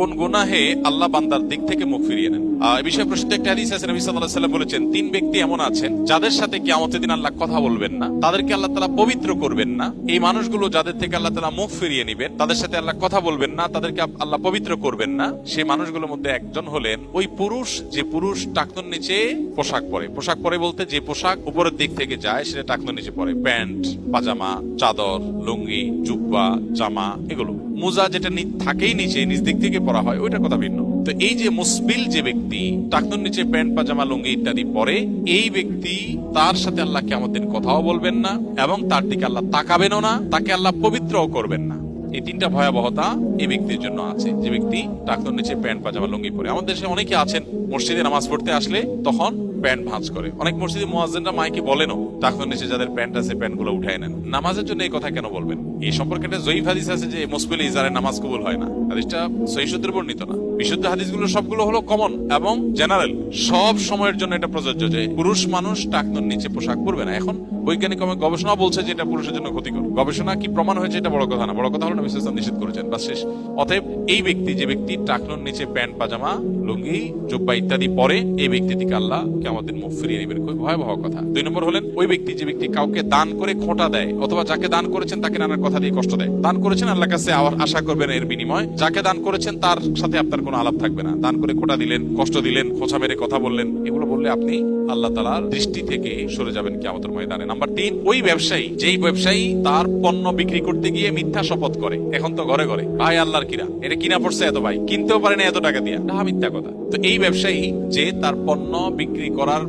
কোন গুনাহে আল্লাহ বান্দার দিক থেকে মুখ ফিরিয়ে নেন। এই বিষয়ে প্রসিদ্ধ একটা হাদিস আছে, নবী সাল্লাল্লাহু আলাইহি ওয়াসাল্লাম বলেছেন, তিন ব্যক্তি এমন আছেন যাদের সাথে কিয়ামতের দিন আল্লাহ কথা বলবেন না, তাদেরকে আল্লাহ তাআলা পবিত্র করবেন না। এই মানুষগুলো যাদের থেকে আল্লাহ তাআলা মুখ ফিরিয়ে নেবেন, তাদের সাথে আল্লাহ কথা বলবেন না, তাদেরকে আল্লাহ পবিত্র করবেন না। সেই মানুষগুলোর মধ্যে একজন হলেন ওই পুরুষ, যে পুরুষ টাকনুর নিচে পোশাক পরে। পোশাক পরে বলতে যে পোশাক উপরের দিক থেকে যায় সেটা টাকনুর নিচে পরে, প্যান্ট, পাজামা, চাদর, লুঙ্গি, জুব্বা, জামা, এগুলো। মোজা যেটা থাকেই নিচে, নিচ দিক থেকে পরা হয়, ওইটার কথা ভিন্ন। তো এই যে মুসবিল যে ব্যক্তি টাকনুর নিচে প্যান্ট, পাজামা, লুঙ্গি ইত্যাদি পরে, এই ব্যক্তি তার সাথে আল্লাহ কিয়ামতের দিন কথাও বলবেন না এবং তার দিকে আল্লাহ তাকাবেনও না, তাকে আল্লাহ পবিত্রও করবেন না। এই তিনটা ভয়াবহতা এই ব্যক্তির জন্য আছে, যে ব্যক্তি টাকনুর নিচে প্যান্ট, পাজামা, লুঙ্গি পরে। আমাদের দেশে অনেকে আছেন মসজিদে নামাজ পড়তে আসলে তখন প্যান্ট ভাঁজ করে। অনেক মসজিদে মুয়াজ্জিনরা মাইকে বলেনও টাকনুর নিচে যাদের প্যান্ট আছে প্যান্ট গুলো উঠায় নেন। নামাজের জন্য এই কথা কেন বলবেন? এই সম্পর্কে একটা জয়ীফ হাদিস আছে যে মুসবিল ইজারে নামাজ কবুল হয় না। হাদিসটা সহিহ সূত্রে বর্ণিত না। বিশুদ্ধ হাদিসগুলো সবগুলো হলো কমন এবং জেনারেল, সব সময়ের জন্য এটা প্রযোজ্য যে পুরুষ মানুষ টাকনুর নিচে পোশাক পরবে না। এখন বৈজ্ঞানিক গবেষণা বলছে যে এটা পুরুষের জন্য ক্ষতিকর। গবেষণা কি প্রমাণ হয়েছে এটা বড় কথা না, বড় কথা হলো নবী সাল্লাল্লাহু আলাইহি ওয়াসাল্লাম নিষেধ করেছেন, বাস শেষ। অতএব এই ব্যক্তি, যে ব্যক্তি টাকনুর নিচে প্যান্ট, পাজামা, লুঙ্গি, জুব্বা ইত্যাদি পরে, এই ব্যক্তি থেকে আল্লাহ কিয়ামতের মুখ ফিরিয়ে নেবেন। খুব ভয়াবহ কথা। দুই নম্বর হলেন ওই ব্যক্তি, যে ব্যক্তি কাউকে দান করে খোঁটা দেয় অথবা যাকে দান করেছেন তাকে নানার কথা দিয়ে কষ্ট দেয়। দান করেছেন আল্লাহর কাছে আশা করবেন এর বিনিময়, যাকে দান করেছেন তার সাথে আপনার কোনো আলাপ থাকবে না। দান করে খোঁটা দিলেন, কষ্ট দিলেন, খোঁচা মেরে কথা বললেন, এগুলো বললে আপনি আল্লাহ তাআলার দৃষ্টি থেকে সরে যাবেন কিয়ামতের ময়দানে। নাম্বার 3, ওই ব্যবসায়ী, যেই ব্যবসায়ী তার পণ্য বিক্রি করতে গিয়ে মিথ্যা শপথ করে। এখন তো ঘরে ঘরে ভাই আল্লাহর কিরা, এটা কিনা পড়ছে এত, ভাই কিনতেও পারে না এত টাকা দিয়া, মিথ্যা কথা। তো এই ব্যবসায়ী যে তার পণ্য বিক্রি করার